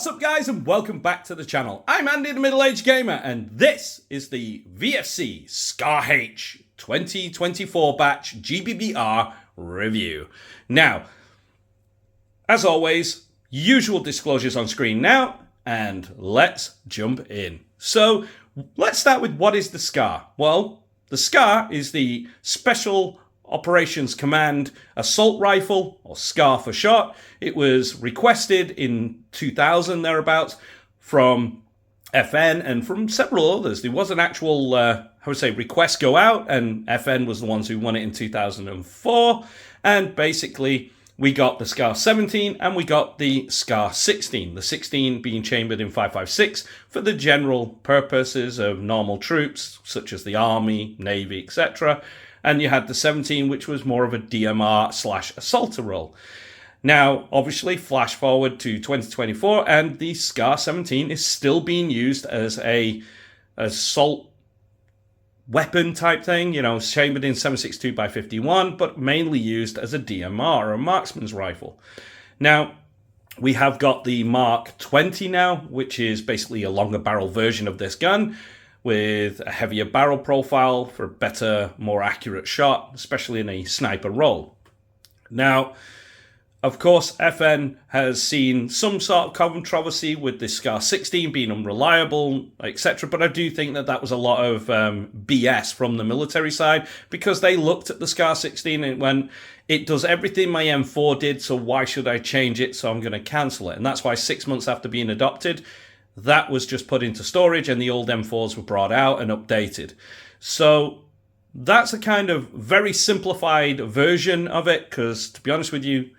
What's up guys and welcome back to the channel. I'm Andy the Middle Aged Gamer and this is the VFC Scar H 2024 batch GBBR review. Now, as always, usual disclosures on screen now and let's jump in. So let's start with what is the SCAR? Well, the SCAR is the Special Operations Command Assault Rifle, or SCAR for short. It was requested in 2000 thereabouts from FN and from several others. There was an actual, request go out, and FN was the ones who won it in 2004. And basically, we got the SCAR 17 and we got the SCAR 16. The 16 being chambered in 5.56 for the general purposes of normal troops, such as the Army, Navy, etc. And you had the 17, which was more of a DMR/assaulter role. Now, obviously, flash forward to 2024, and the SCAR 17 is still being used as a assault weapon type thing, you know, chambered in 7.62x51, but mainly used as a DMR, or a marksman's rifle. Now, we have got the Mark 20 now, which is basically a longer barrel version of this gun, with a heavier barrel profile for a better, more accurate shot, especially in a sniper role. Now, of course, FN has seen some sort of controversy with the SCAR 16 being unreliable, etc. But I do think that that was a lot of BS from the military side, because they looked at the SCAR 16 and went, it does everything my M4 did, so why should I change it? So I'm going to cancel it. And that's why 6 months after being adopted, that was just put into storage and the old M4s were brought out and updated. So that's a kind of very simplified version of it, because to be honest with you,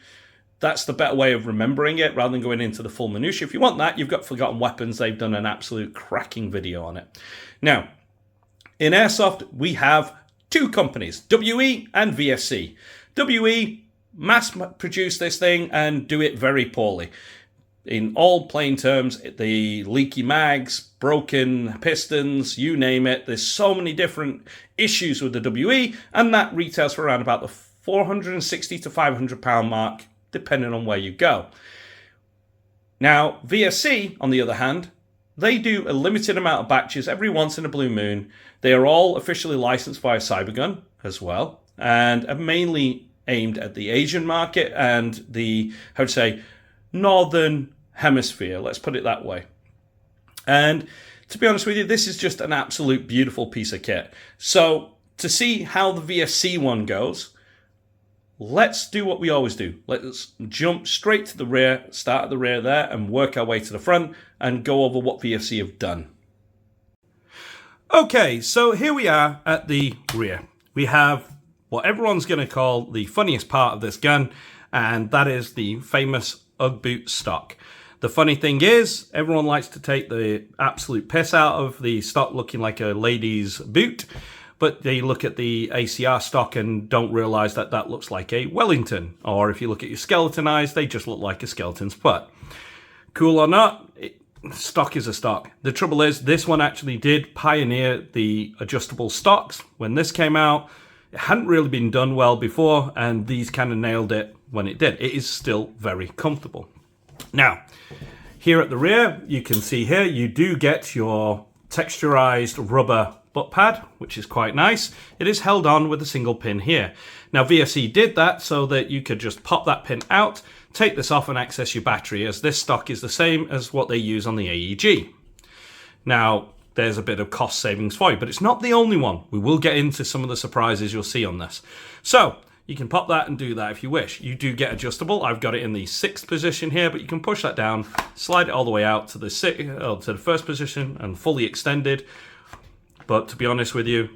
that's the better way of remembering it rather than going into the full minutiae. If you want that, you've got Forgotten Weapons. They've done an absolute cracking video on it. Now, in Airsoft, we have two companies, WE and VFC. WE mass-produce this thing and do it very poorly. In all plain terms, the leaky mags, broken pistons, you name it. There's so many different issues with the WE, and that retails for around about the £460 to £500 mark, depending on where you go. Now, VSC, on the other hand, they do a limited amount of batches every once in a blue moon. They are all officially licensed by Cybergun as well, and are mainly aimed at the Asian market and the, Northern Hemisphere, let's put it that way. And to be honest with you, this is just an absolute beautiful piece of kit. So to see how the VFC one goes, let's do what we always do. Let's jump straight to the rear, start at the rear there, and work our way to the front and go over what VFC have done. Okay, so here we are at the rear. We have what everyone's going to call the funniest part of this gun, and that is the famous UGG boot stock. The funny thing is, everyone likes to take the absolute piss out of the stock looking like a lady's boot, but they look at the ACR stock and don't realize that that looks like a Wellington. Or if you look at your skeleton eyes, they just look like a skeleton's butt. Cool or not, stock is a stock. The trouble is, this one actually did pioneer the adjustable stocks. When this came out, it hadn't really been done well before, and these kind of nailed it when it did. It is still very comfortable. Now, here at the rear, you can see here, you do get your texturized rubber butt pad, which is quite nice. It is held on with a single pin here. Now, VFC did that so that you could just pop that pin out, take this off and access your battery, as this stock is the same as what they use on the AEG. Now, there's a bit of cost savings for you, but it's not the only one. We will get into some of the surprises you'll see on this. So, you can pop that and do that if you wish. You do get adjustable. I've got it in the 6th position here, but you can push that down, slide it all the way out to the first position and fully extended. But to be honest with you,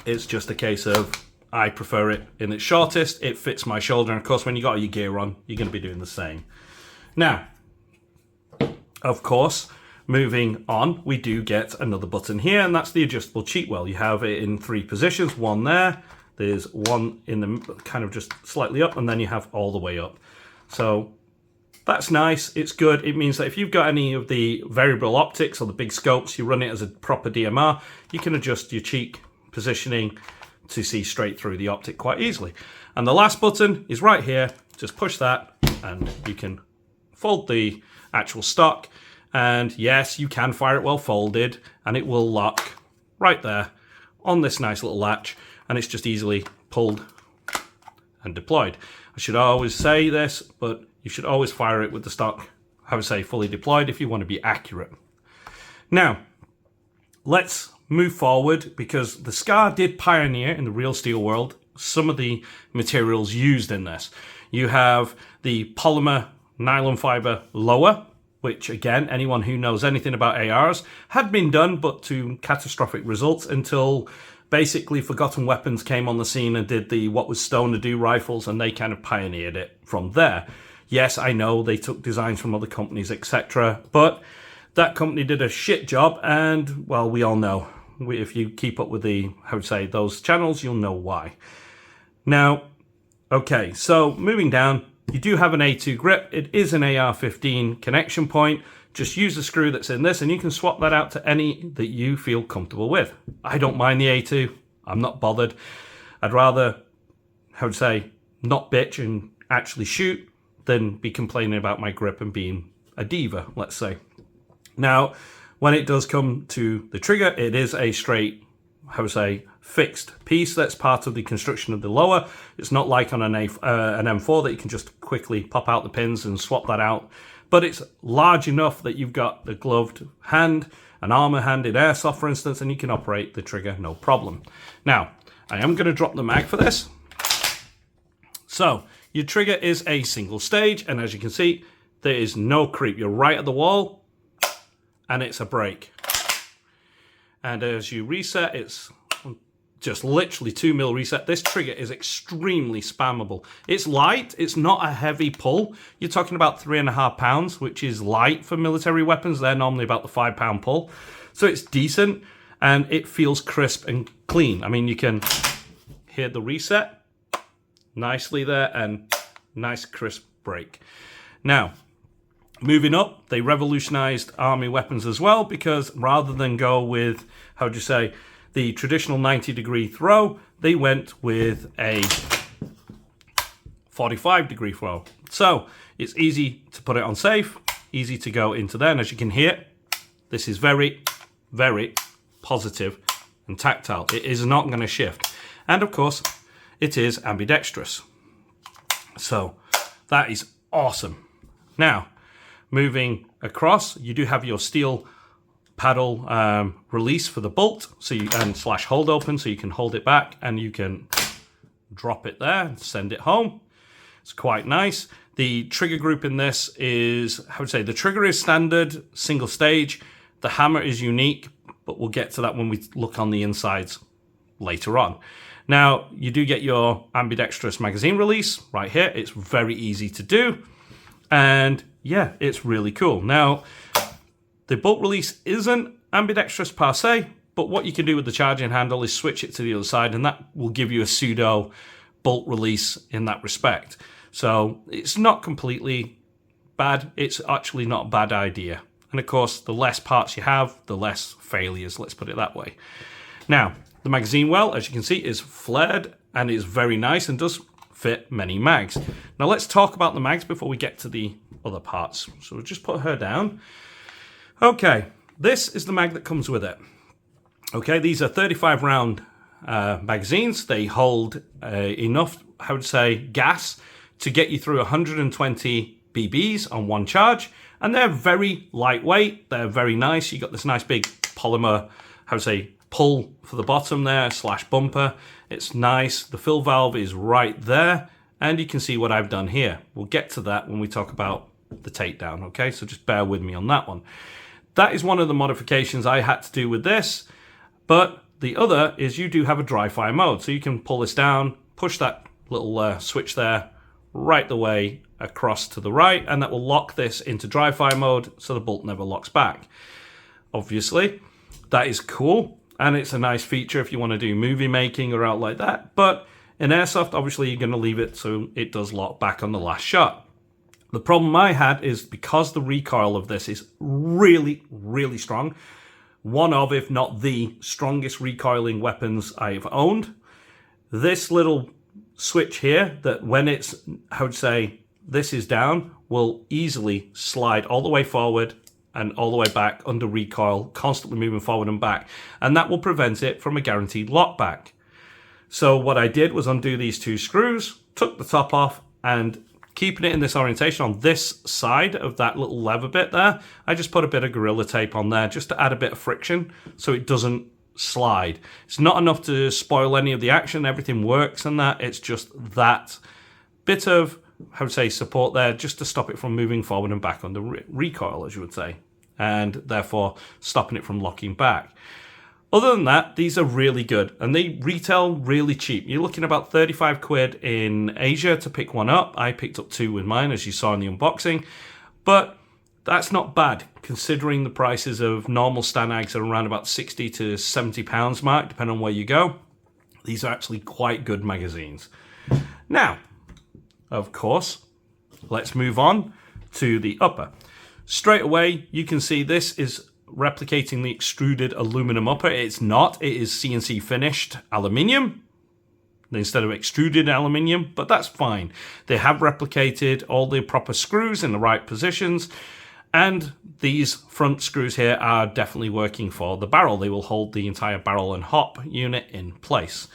it's just a case of I prefer it in its shortest. It fits my shoulder, and of course, when you got your gear on, you're going to be doing the same. Now, of course, moving on, we do get another button here, and that's the adjustable cheat well. You have it in 3 positions, one there. There's one in the kind of just slightly up, and then you have all the way up. So that's nice. It's good. It means that if you've got any of the variable optics or the big scopes, you run it as a proper DMR, you can adjust your cheek positioning to see straight through the optic quite easily. And the last button is right here. Just push that, and you can fold the actual stock. And yes, you can fire it well folded, and it will lock right there on this nice little latch, and it's just easily pulled and deployed. I should always say this, but you should always fire it with the stock, I would say, fully deployed if you want to be accurate. Now, let's move forward, because the Scar did pioneer in the real steel world some of the materials used in this. You have the polymer nylon fiber lower, which again, anyone who knows anything about ARs, had been done, but to catastrophic results until basically Forgotten Weapons came on the scene and did the what was Stoner do rifles, and they kind of pioneered it from there. Yes, I know they took designs from other companies, etc., but that company did a shit job, and, well, we all know. If you keep up with I would say, those channels, you'll know why. Now, okay, so moving down, you do have an A2 grip. It is an AR-15 connection point. Just use the screw that's in this, and you can swap that out to any that you feel comfortable with. I don't mind the A2. I'm not bothered. I'd rather, I would say, not bitch and actually shoot than be complaining about my grip and being a diva, let's say. Now, when it does come to the trigger, it is a straight, I would say, fixed piece. That's part of the construction of the lower. It's not like on an M4 that you can just quickly pop out the pins and swap that out. But it's large enough that you've got the gloved hand, an armor hand in airsoft, for instance, and you can operate the trigger no problem. Now, I am going to drop the mag for this. So, your trigger is a single stage, and as you can see, there is no creep. You're right at the wall, and it's a break. And as you reset, it's just literally 2mm reset. This trigger is extremely spammable. It's light. It's not a heavy pull. You're talking about 3.5 pounds, which is light for military weapons. They're normally about the 5-pound pull. So it's decent, and it feels crisp and clean. I mean, you can hear the reset nicely there, and nice crisp break. Now, moving up, they revolutionized army weapons as well, because rather than go with, how would you say, the traditional 90-degree throw, they went with a 45-degree throw. So it's easy to put it on safe, easy to go into there. And as you can hear, this is very, very positive and tactile. It is not going to shift. And of course, it is ambidextrous. So that is awesome. Now, moving across, you do have your steel paddle release for the bolt, so you and slash hold open, so you can hold it back and you can drop it there and send it home. It's quite nice. The trigger group in this is, I would say, the trigger is standard single stage. The hammer is unique, but we'll get to that when we look on the insides later on. Now, you do get your ambidextrous magazine release right here. It's very easy to do, and yeah, it's really cool. Now, the bolt release isn't ambidextrous per se, but what you can do with the charging handle is switch it to the other side, and that will give you a pseudo bolt release in that respect. So it's not completely bad. It's actually not a bad idea. And of course, the less parts you have, the less failures, let's put it that way. Now, the magazine well, as you can see, is flared and is very nice and does fit many mags. Now let's talk about the mags before we get to the other parts. So we'll just put her down. Okay, this is the mag that comes with it. Okay, these are 35 round magazines. They hold enough, I would say, gas to get you through 120 BBs on one charge. And they're very lightweight. They're very nice. You got this nice big polymer, I would say, pull for the bottom there, slash bumper. It's nice. The fill valve is right there. And you can see what I've done here. We'll get to that when we talk about the takedown, okay? So just bear with me on that one. That is one of the modifications I had to do with this. But the other is you do have a dry fire mode. So you can pull this down, push that little switch there right the way across to the right, and that will lock this into dry fire mode so the bolt never locks back. Obviously, that is cool, and it's a nice feature if you want to do movie making or out like that. But in Airsoft, obviously, you're going to leave it so it does lock back on the last shot. The problem I had is because the recoil of this is really, really strong, one of, if not the strongest recoiling weapons I've owned, this little switch here, that when it's, I would say, this is down, will easily slide all the way forward and all the way back under recoil, constantly moving forward and back. And that will prevent it from a guaranteed lockback. So what I did was undo these 2 screws, took the top off, and keeping it in this orientation on this side of that little lever bit there, I just put a bit of Gorilla Tape on there just to add a bit of friction so it doesn't slide. It's not enough to spoil any of the action. Everything works and that. It's just that bit of, I would say, support there just to stop it from moving forward and back under recoil, as you would say, and therefore stopping it from locking back. Other than that, these are really good, and they retail really cheap. You're looking about 35 quid in Asia to pick one up. I picked up 2 with mine, as you saw in the unboxing, but that's not bad considering the prices of normal Stanags are around about 60 to 70 pounds mark, depending on where you go. These are actually quite good magazines. Now, of course, let's move on to the upper. Straight away, you can see this is replicating the extruded aluminum upper. It's not. It is CNC finished aluminium instead of extruded aluminium, but that's fine. They have replicated all the proper screws in the right positions, and these front screws here are definitely working for the barrel. They will hold the entire barrel and hop unit in place.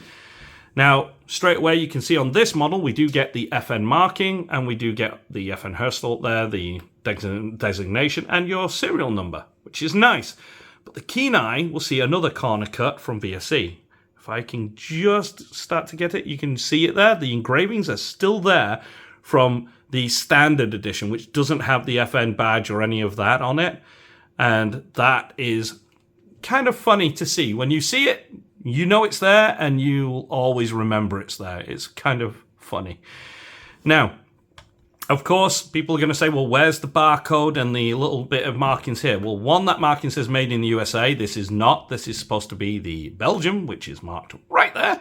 Now, straight away, you can see on this model, we do get the FN marking, and we do get the FN Herstal there, the designation, and your serial number, which is nice. But the keen eye will see another corner cut from VSE. If I can just start to get it, you can see it there. The engravings are still there from the standard edition, which doesn't have the FN badge or any of that on it. And that is kind of funny to see. When you see it, you know it's there, and you'll always remember it's there. It's kind of funny. Now, of course, people are going to say, well, where's the barcode and the little bit of markings here? Well, one, that marking says made in the USA. This is not. This is supposed to be the Belgium, which is marked right there.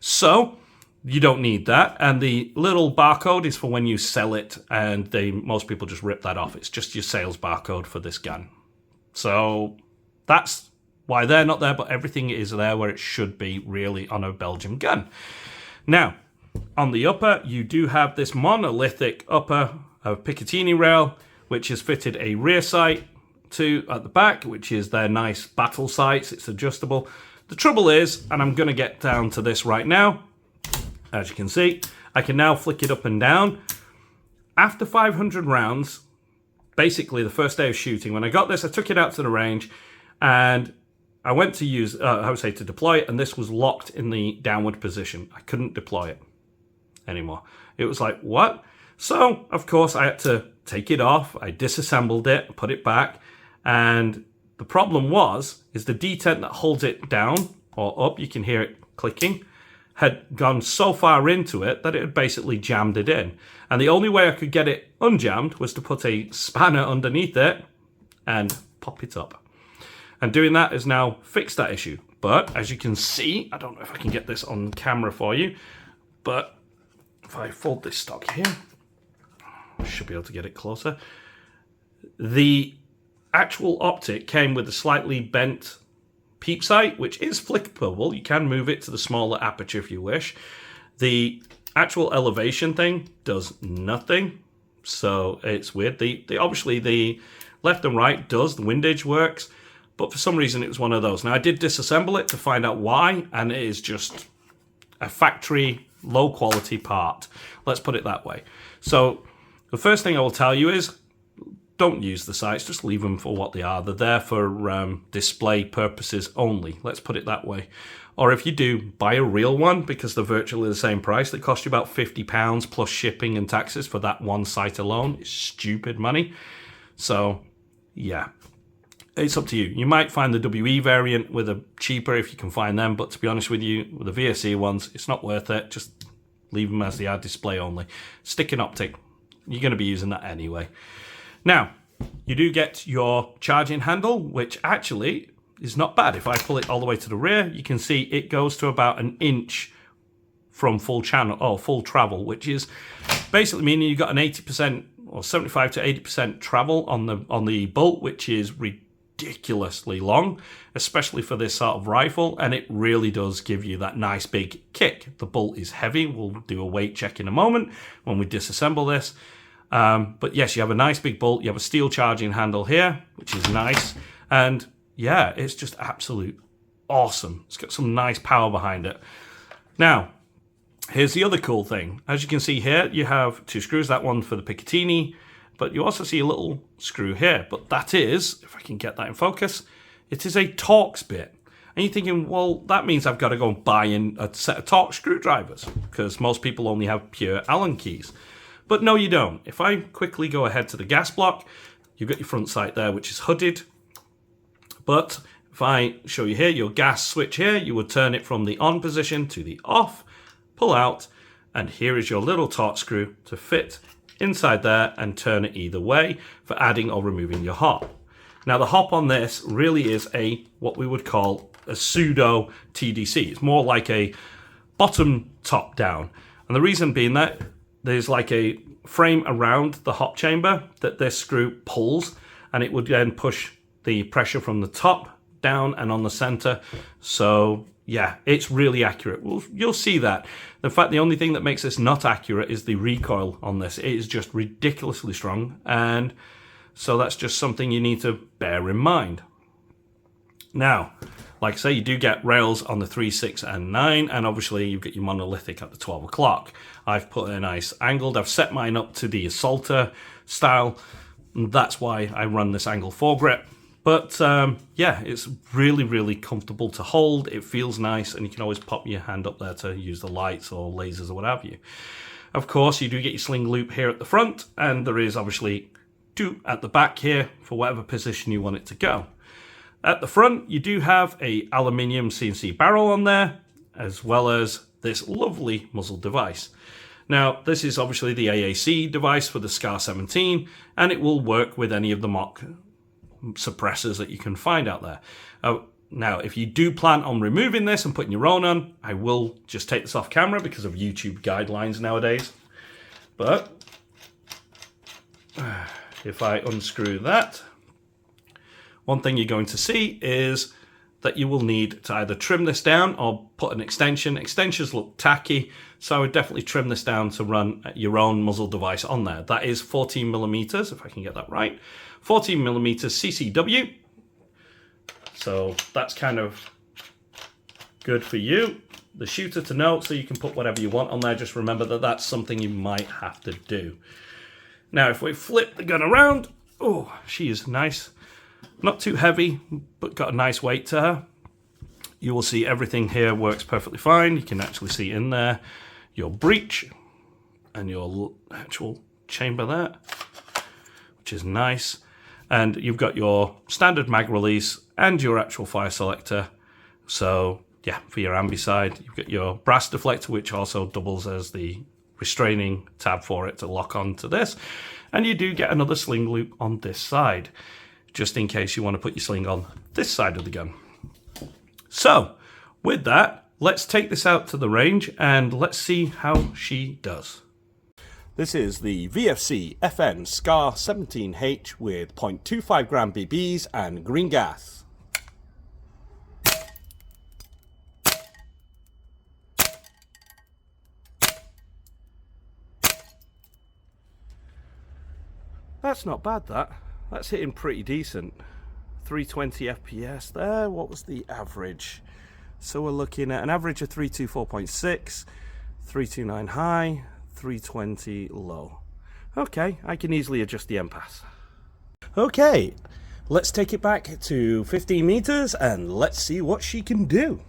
So you don't need that. And the little barcode is for when you sell it, and most people just rip that off. It's just your sales barcode for this gun. So that's why they're not there, but everything is there where it should be, really, on a Belgium gun. Now, on the upper, you do have this monolithic upper of Picatinny rail, which has fitted a rear sight to at the back, which is their nice battle sights. It's adjustable. The trouble is, and I'm going to get down to this right now, as you can see, I can now flick it up and down. After 500 rounds, basically the first day of shooting, when I got this, I took it out to the range, and I went to use, to deploy it, and this was locked in the downward position. I couldn't deploy it anymore. It was like, what? So, of course, I had to take it off. I disassembled it, put it back, and the problem is the detent that holds it down or up, you can hear it clicking, had gone so far into it that it had basically jammed it in. And the only way I could get it unjammed was to put a spanner underneath it and pop it up. And doing that has now fixed that issue. But as you can see, I don't know if I can get this on camera for you, but if I fold this stock here, I should be able to get it closer. The actual optic came with a slightly bent peep sight, which is flippable. You can move it to the smaller aperture if you wish. The actual elevation thing does nothing, so it's weird. Obviously the left and right does, the windage works, but for some reason it was one of those. Now I did disassemble it to find out why, and it is just a factory low quality part. Let's put it that way. So the first thing I will tell you is don't use the sights, just leave them for what they are. They're there for display purposes only. Let's put it that way. Or if you do, buy a real one, because they're virtually the same price. They cost you about £50 plus shipping and taxes for that one sight alone. It's stupid money. So yeah, it's up to you. You might find the WE variant with a cheaper if you can find them, but to be honest with you, with the VSE ones, it's not worth it. Just leave them as they are, display only. Stick an optic. You're going to be using that anyway. Now, you do get your charging handle, which actually is not bad. If I pull it all the way to the rear, you can see it goes to about an inch from full travel, which is basically meaning you've got an 80% or 75 to 80% travel on the bolt, which is ridiculously long, especially for this sort of rifle, and it really does give you that nice big kick. The bolt is heavy. We'll do a weight check in a moment when we disassemble this. But yes, you have a nice big bolt. You have a steel charging handle here, which is nice. And yeah, it's just absolute awesome. It's got some nice power behind it. Now, here's the other cool thing. As you can see here, you have 2 screws, that one for the Picatinny, but you also see a little screw here. But that is, if I can get that in focus, it is a Torx bit. And you're thinking, well, that means I've got to go and buy in a set of Torx screwdrivers, because most people only have pure Allen keys. But no, you don't. If I quickly go ahead to the gas block, you've got your front sight there, which is hooded. But if I show you here, your gas switch here, you would turn it from the on position to the off, pull out, and here is your little Torx screw to fit inside there and turn it either way for adding or removing your hop. Now the hop on this really is what we would call a pseudo TDC. It's more like a bottom top down. And the reason being that there's like a frame around the hop chamber that this screw pulls, and it would then push the pressure from the top down and on the center. So yeah, it's really accurate. Well, you'll see that. In fact, the only thing that makes this not accurate is the recoil on this. It is just ridiculously strong, and so that's just something you need to bear in mind. Now, like I say, you do get rails on the 3, 6, and 9, and obviously you've got your monolithic at the 12 o'clock. I've put a nice angled, I've set mine up to the Assaulter style, and that's why I run this angle foregrip. But yeah, it's really, really comfortable to hold. It feels nice, and you can always pop your hand up there to use the lights or lasers or what have you. Of course, you do get your sling loop here at the front, and there is obviously 2 at the back here for whatever position you want it to go. At the front, you do have a aluminium CNC barrel on there, as well as this lovely muzzle device. Now, this is obviously the AAC device for the SCAR 17, and it will work with any of the mock suppressors that you can find out there. Now, if you do plan on removing this and putting your own on, I will just take this off camera because of YouTube guidelines nowadays. But if I unscrew that, one thing you're going to see is that you will need to either trim this down or put an extension. Extensions look tacky, so I would definitely trim this down to run your own muzzle device on there. That is 14 millimeters, if I can get that right. 14 millimeters CCW. So that's kind of good for you, the shooter, to know, so you can put whatever you want on there. Just remember that that's something you might have to do. Now, if we flip the gun around, oh, she is nice. Not too heavy, but got a nice weight to her. You will see everything here works perfectly fine. You can actually see in there your breech and your actual chamber there, which is nice. And you've got your standard mag release and your actual fire selector. So yeah, for your ambi side, you've got your brass deflector, which also doubles as the restraining tab for it to lock onto this. And you do get another sling loop on this side, just in case you want to put your sling on this side of the gun. So, with that, let's take this out to the range and let's see how she does. This is the VFC FN SCAR 17H with 0.25 gram BBs and green gas. That's not bad, that. That's hitting pretty decent. 320 FPS there. What was the average? So we're looking at an average of 324.6, 329 high, 320 low. Okay, I can easily adjust the MPAS. Okay, let's take it back to 15 meters and let's see what she can do.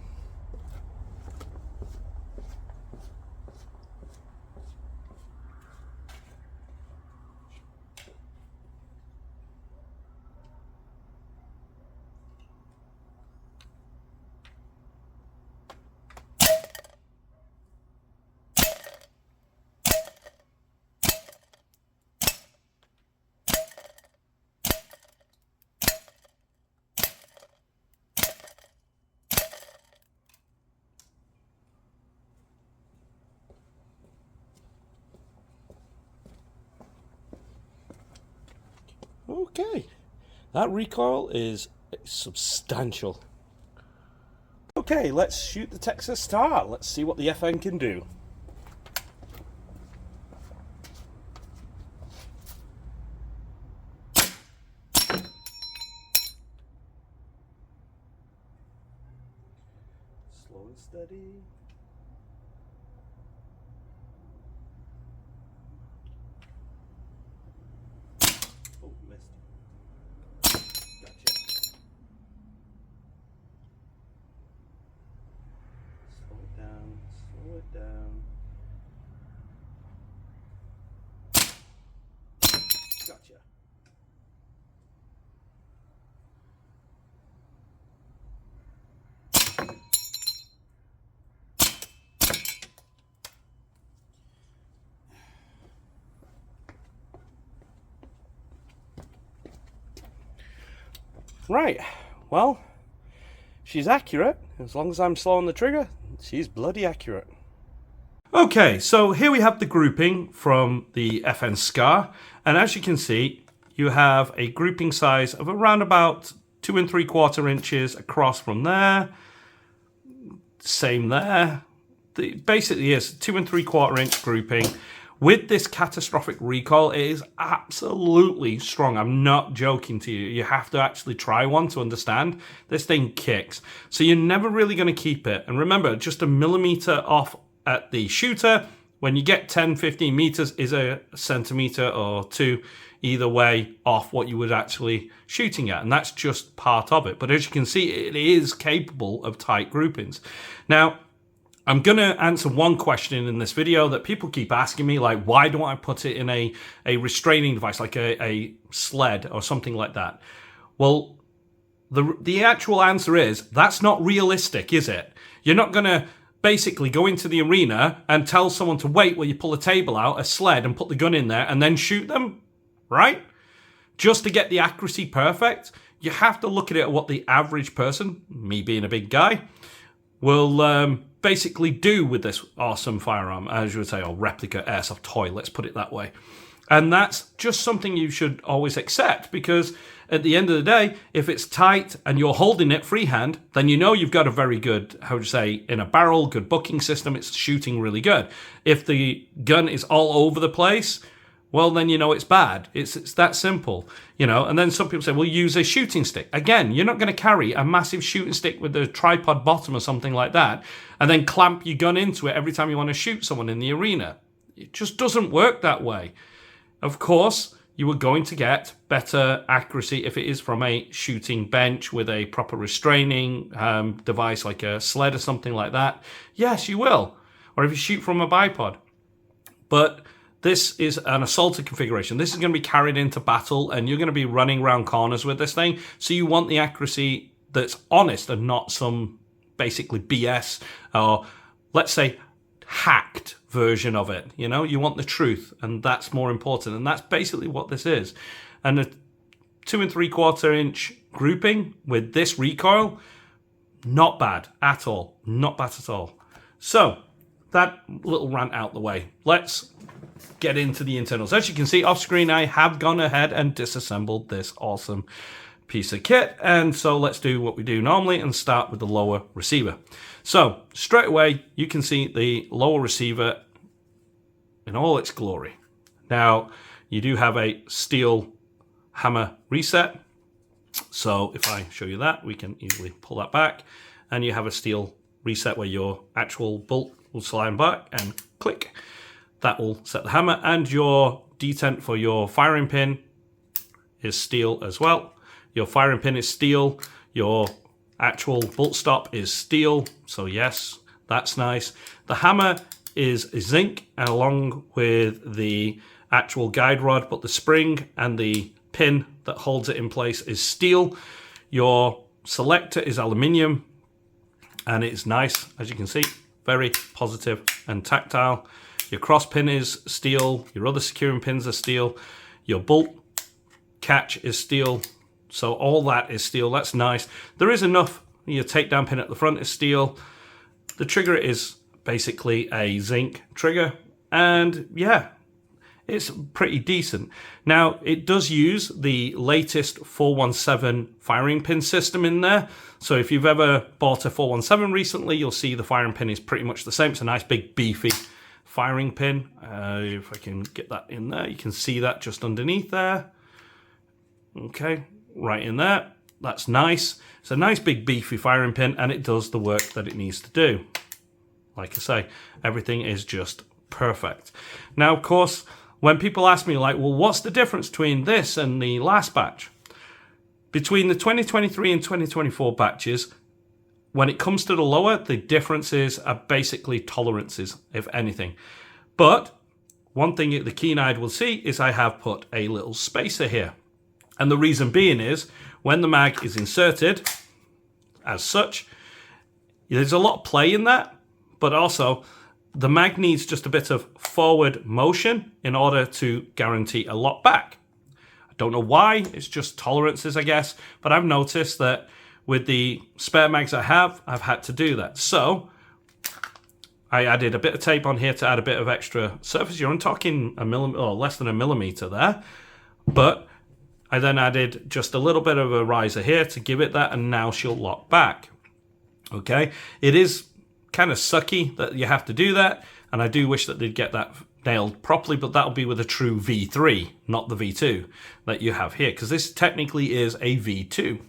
Okay, that recoil is substantial. Okay, let's shoot the Texas Star. Let's see what the FN can do. bloody. Oh, missed. Gotcha. Slow it down, slow it down. Gotcha. Right, well, she's accurate. As long as I'm slow on the trigger, she's bloody accurate. Okay, so here we have the grouping from the FN SCAR, and as you can see, you have a grouping size of around about 2 3/4 inches across from there. Same there. It basically is 2 3/4 inch grouping. With this catastrophic recoil, it is absolutely strong. I'm not joking to you. You have to actually try one to understand. This thing kicks. So you're never really going to keep it. And remember, just a millimeter off at the shooter. When you get 10, 15 meters is a centimeter or two either way off what you was actually shooting at. And that's just part of it. But as you can see, it is capable of tight groupings. Now, I'm going to answer one question in this video that people keep asking me, like, why don't I put it in a restraining device, like a sled or something like that? Well, the actual answer is, that's not realistic, is it? You're not going to basically go into the arena and tell someone to wait while you pull a table out, a sled, and put the gun in there and then shoot them, right? Just to get the accuracy perfect. You have to look at it at what the average person, me being a big guy, will basically do with this awesome firearm, as you would say, or replica airsoft toy, let's put it that way. And that's just something you should always accept, because at the end of the day, if it's tight and you're holding it freehand, then you know you've got a very good, how would you say, in a barrel, good bucking system, it's shooting really good. If the gun is all over the place, well, then you know it's bad. It's that simple, you know. And then some people say, well, use a shooting stick. Again, you're not going to carry a massive shooting stick with a tripod bottom or something like that and then clamp your gun into it every time you want to shoot someone in the arena. It just doesn't work that way. Of course, you are going to get better accuracy if it is from a shooting bench with a proper restraining device like a sled or something like that. Yes, you will. Or if you shoot from a bipod. But this is an assaulted configuration. This is going to be carried into battle, and you're going to be running around corners with this thing. So you want the accuracy that's honest and not some basically BS or, let's say, hacked version of it. You know, you want the truth, and that's more important. And that's basically what this is. And a 2 3/4 inch grouping with this recoil, not bad at all. Not bad at all. So that little rant out the way. Let's get into the internals. As you can see off screen, I have gone ahead and disassembled this awesome piece of kit. And so let's do what we do normally and start with the lower receiver. So straight away, you can see the lower receiver in all its glory. Now, you do have a steel hammer reset. So if I show you that, we can easily pull that back. And you have a steel reset where your actual bolt will slide back and click. That will set the hammer, and your detent for your firing pin is steel as well. Your firing pin is steel. Your actual bolt stop is steel. So yes, that's nice. The hammer is zinc, and along with the actual guide rod, but the spring and the pin that holds it in place is steel. Your selector is aluminium, and it's nice, as you can see, very positive and tactile. Your cross pin is steel. Your other securing pins are steel. Your bolt catch is steel. So all that is steel. That's nice. There is enough. Your takedown pin at the front is steel. The trigger is basically a zinc trigger. And yeah, it's pretty decent. Now, it does use the latest 417 firing pin system in there. So if you've ever bought a 417 recently, you'll see the firing pin is pretty much the same. It's a nice big beefy firing pin. If I can get that in there, you can see that just underneath there. Okay, right in there. That's nice. It's a nice big beefy firing pin, and it does the work that it needs to do. like I say, everything is just perfect. Now, of course, when people ask me like, well, what's the difference between this and the last batch? Between the 2023 and 2024 batches, when it comes to the lower, the differences are basically tolerances, if anything. But one thing the keen-eyed will see is I have put a little spacer here. And the reason being is, when the mag is inserted, as such, there's a lot of play in that, but also the mag needs just a bit of forward motion in order to guarantee a lock back. I don't know why, it's just tolerances, I guess, but I've noticed that with the spare mags I have, I've had to do that. So I added a bit of tape on here to add a bit of extra surface. You're talking a millimeter or less than a millimeter there. But I then added just a little bit of a riser here to give it that, and now she'll lock back. Okay, it is kind of sucky that you have to do that, and I do wish that they'd get that nailed properly, but that'll be with a true V3, not the V2 that you have here, because this technically is a V2.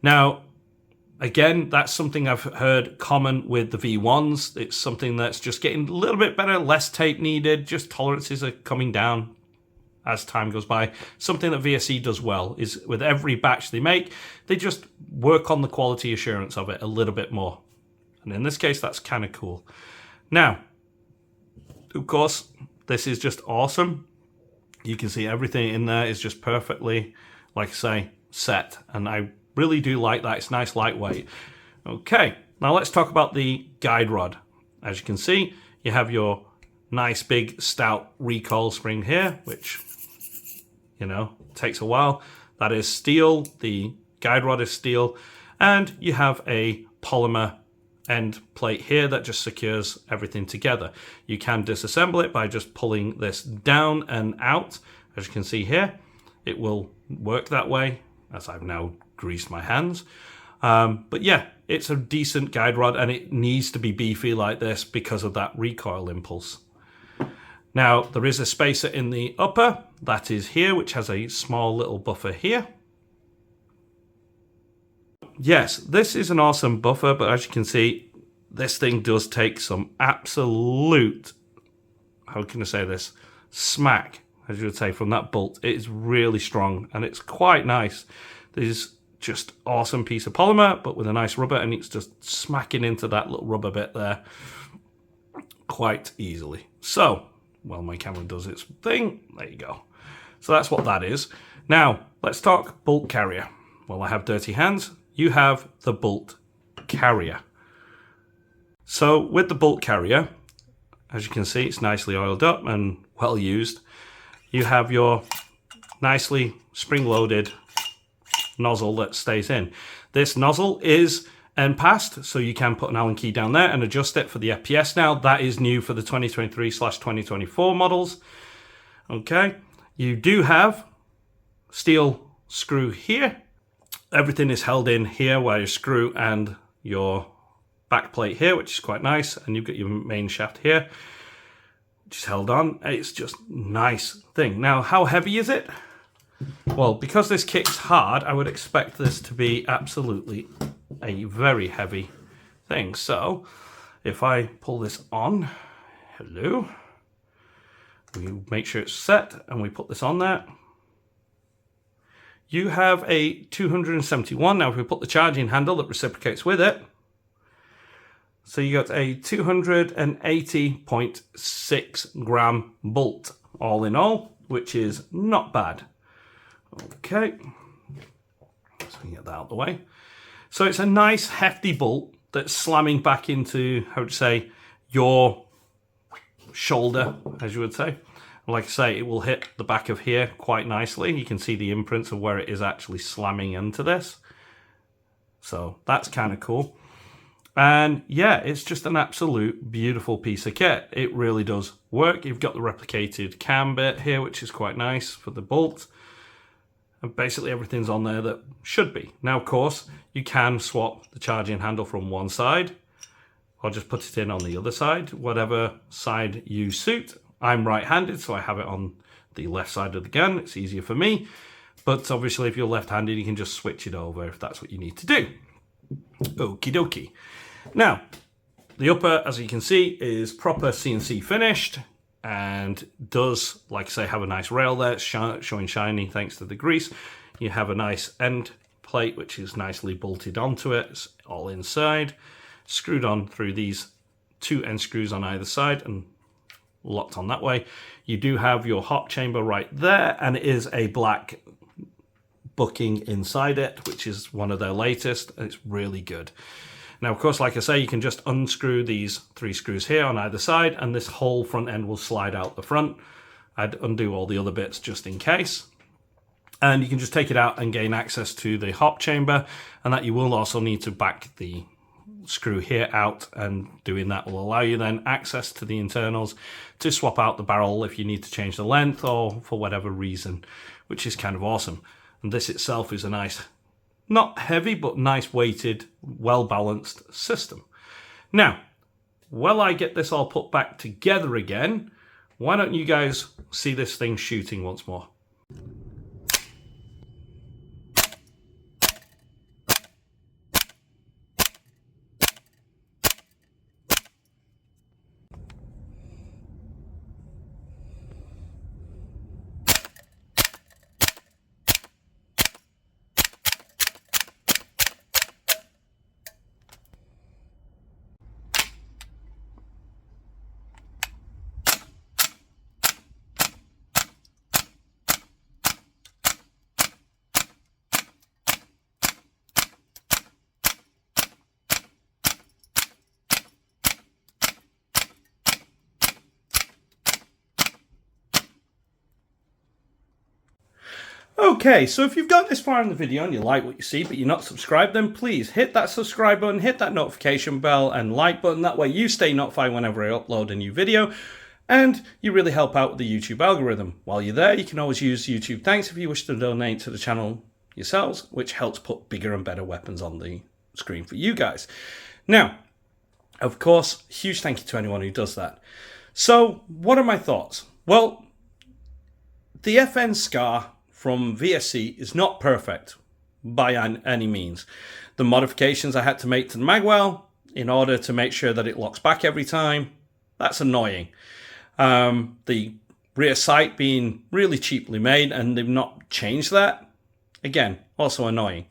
Now, again, that's something I've heard common with the V1s. It's something that's just getting a little bit better, less tape needed, just tolerances are coming down as time goes by. Something that VSC does well is with every batch they make, they just work on the quality assurance of it a little bit more. And in this case, that's kind of cool. Now, of course, this is just awesome. You can see everything in there is just perfectly, like I say, set. And I really do like that. It's nice, lightweight. Okay, now let's talk about the guide rod. As you can see, you have your nice big stout recoil spring here, which, you know, takes a while. That is steel. The guide rod is steel. And you have a polymer end plate here that just secures everything together. You can disassemble it by just pulling this down and out. As you can see here, it will work that way, as I've now greased my hands. But yeah, it's a decent guide rod, and it needs to be beefy like this because of that recoil impulse. Now, there is a spacer in the upper, that is here, which has a small little buffer here. Yes, this is an awesome buffer, but as you can see, this thing does take some absolute, how can I say this, smack, as you would say, from that bolt. It is really strong, and it's quite nice. There's just awesome piece of polymer, but with a nice rubber, and it's just smacking into that little rubber bit there quite easily. So, well, my camera does its thing. There you go. So that's what that is. Now, let's talk bolt carrier. Well, I have dirty hands. You have the bolt carrier. So with the bolt carrier, as you can see, it's nicely oiled up and well used. You have your nicely spring-loaded nozzle that stays in. This nozzle is end passed, so you can put an Allen key down there and adjust it for the FPS now. That is new for the 2023/2024 models. Okay, you do have steel screw here. Everything is held in here where your screw and your back plate here, which is quite nice. And you've got your main shaft here, which is held on. It's just nice thing. Now, how heavy is it? Well, because this kicks hard, I would expect this to be absolutely a very heavy thing. So if I pull this on, hello, we make sure it's set and we put this on there. You have a 271. Now, if we put the charging handle that reciprocates with it, so you got a 280.6 gram bolt all in all, which is not bad. Okay, so we can get that out of the way. So it's a nice hefty bolt that's slamming back into, how would you say, your shoulder, as you would say. Like I say, it will hit the back of here quite nicely. You can see the imprints of where it is actually slamming into this. So that's kind of cool. And yeah, it's just an absolute beautiful piece of kit. It really does work. You've got the replicated cam bit here, which is quite nice for the bolt. And basically everything's on there that should be. Now, of course, you can swap the charging handle from one side, or just put it in on the other side, whatever side you suit. I'm right-handed, so I have it on the left side of the gun. It's easier for me. But obviously, if you're left-handed, you can just switch it over if that's what you need to do. Okie dokie. Now, The upper, as you can see, is proper CNC finished and does, like I say, have a nice rail there. It's showing shiny thanks to the grease. You have a nice end plate, which is nicely bolted onto it. It's all inside, screwed on through these 2 end screws on either side and locked on that way. You do have your hop chamber right there, and it is a black booking inside it, which is one of their latest. It's really good. Now, of course, like I say, you can just unscrew these 3 screws here on either side, and this whole front end will slide out the front. I'd undo all the other bits just in case. And you can just take it out and gain access to the hop chamber, and that you will also need to back the screw here out, and doing that will allow you then access to the internals to swap out the barrel if you need to change the length or for whatever reason, which is kind of awesome. And this itself is a nice, not heavy, but nice weighted, well-balanced system. Now, while I get this all put back together again, why don't you guys see this thing shooting once more? Okay, so if you've got this far in the video and you like what you see but you're not subscribed, then please hit that subscribe button, hit that notification bell and like button. That way you stay notified whenever I upload a new video, and you really help out with the YouTube algorithm. While you're there, you can always use YouTube Thanks if you wish to donate to the channel yourselves, which helps put bigger and better weapons on the screen for you guys. Now, of course, huge thank you to anyone who does that. So, what are my thoughts? Well, the FN SCAR from VSC is not perfect by any means. The modifications I had to make to the magwell in order to make sure that it locks back every time, that's annoying. The rear sight being really cheaply made and they've not changed that, again, also annoying.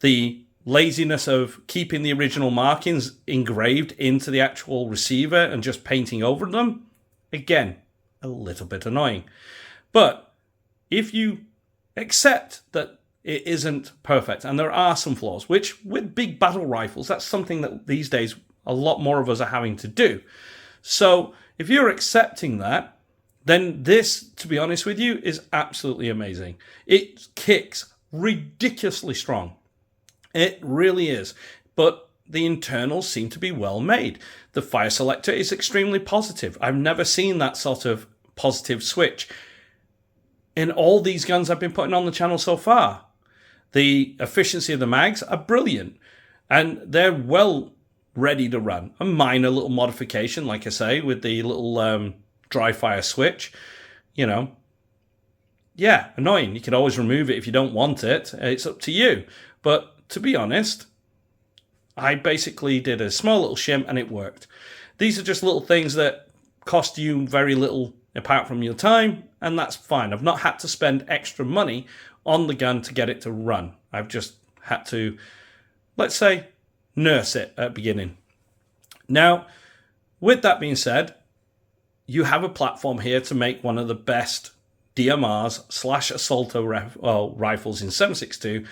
The laziness of keeping the original markings engraved into the actual receiver and just painting over them, again, a little bit annoying. But if you accept that it isn't perfect, and there are some flaws, which with big battle rifles, that's something that these days a lot more of us are having to do. So if you're accepting that, then this, to be honest with you, is absolutely amazing. It kicks ridiculously strong. It really is. But the internals seem to be well made. The fire selector is extremely positive. I've never seen that sort of positive switch in all these guns I've been putting on the channel so far. The efficiency of the mags are brilliant, and they're well ready to run. A minor little modification, like I say, with the little dry fire switch, you know. Yeah, annoying. You can always remove it if you don't want it. It's up to you. But to be honest, I basically did a small little shim and it worked. These are just little things that cost you very little apart from your time, and that's fine. I've not had to spend extra money on the gun to get it to run. I've just had to, let's say, nurse it at the beginning. Now, with that being said, you have a platform here to make one of the best DMRs / assaulto rifles in 7.62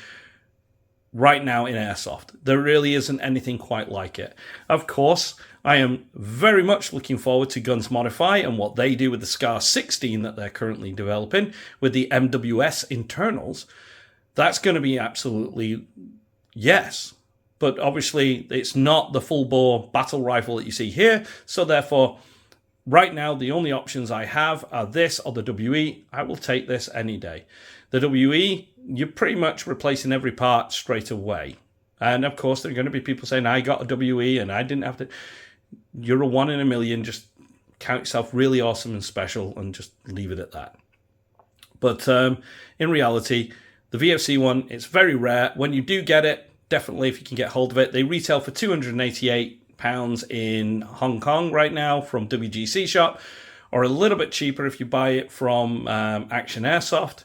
right now in airsoft. There really isn't anything quite like it. Of course, I am very much looking forward to Guns Modify and what they do with the SCAR 16 that they're currently developing with the MWS internals. That's going to be absolutely yes. But obviously, it's not the full-bore battle rifle that you see here. So therefore, right now, the only options I have are this or the WE. I will take this any day. The WE, you're pretty much replacing every part straight away. And of course, there are going to be people saying, I got a WE and I didn't have to. You're a 1 in a million. Just count yourself really awesome and special and just leave it at that. But in reality, the VFC one, it's very rare. When you do get it, definitely if you can get hold of it, they retail for £288 £5 in Hong Kong right now from WGC Shop, or a little bit cheaper if you buy it from Action Airsoft,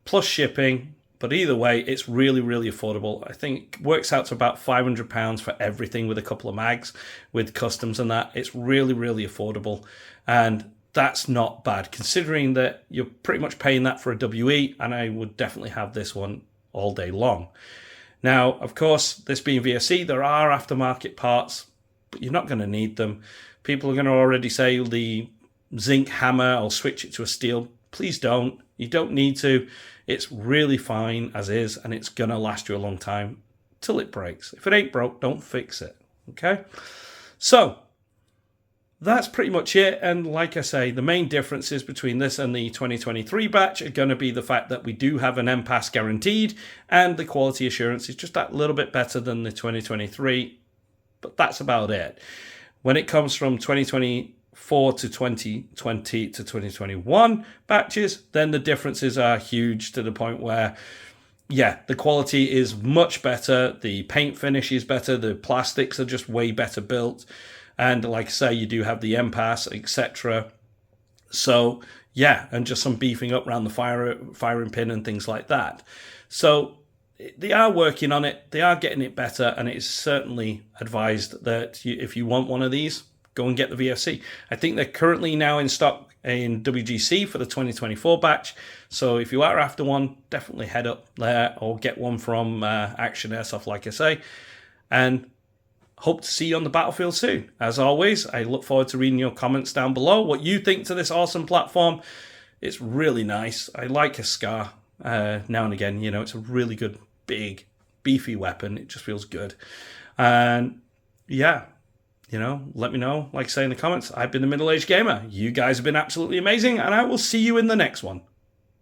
plus shipping. But either way, it's really, really affordable. I think it works out to about £500 for everything with a couple of mags, with customs and that. It's really, really affordable. And that's not bad, considering that you're pretty much paying that for a WE, and I would definitely have this one all day long. Now, of course, this being VSC, there are aftermarket parts, but you're not going to need them. People are going to already say the zinc hammer, I'll switch it to a steel. Please don't. You don't need to. It's really fine as is, and it's going to last you a long time till it breaks. If it ain't broke, don't fix it. Okay? So, that's pretty much it. And like I say, the main differences between this and the 2023 batch are going to be the fact that we do have an MPAS guaranteed, and the quality assurance is just that little bit better than the 2023. But that's about it. When it comes from 2024 to 2020 to 2021 batches, then the differences are huge, to the point where, yeah, the quality is much better, the paint finish is better, the plastics are just way better built, and like I say, you do have the MPAS, etc. So yeah, and just some beefing up around the firing pin and things like that. So they are working on it, they are getting it better, and it's certainly advised that if you want one of these, go and get the VFC. I think they're currently now in stock in WGC for the 2024 batch. So if you are after one, definitely head up there or get one from Action Airsoft, like I say. And hope to see you on the battlefield soon. As always, I look forward to reading your comments down below, what you think to this awesome platform. It's really nice. I like a SCAR now and again. You know, it's a really good, big, beefy weapon. It just feels good. And yeah, you know, let me know, like I say in the comments. I've been the Middle Aged Gamer. You guys have been absolutely amazing, and I will see you in the next one.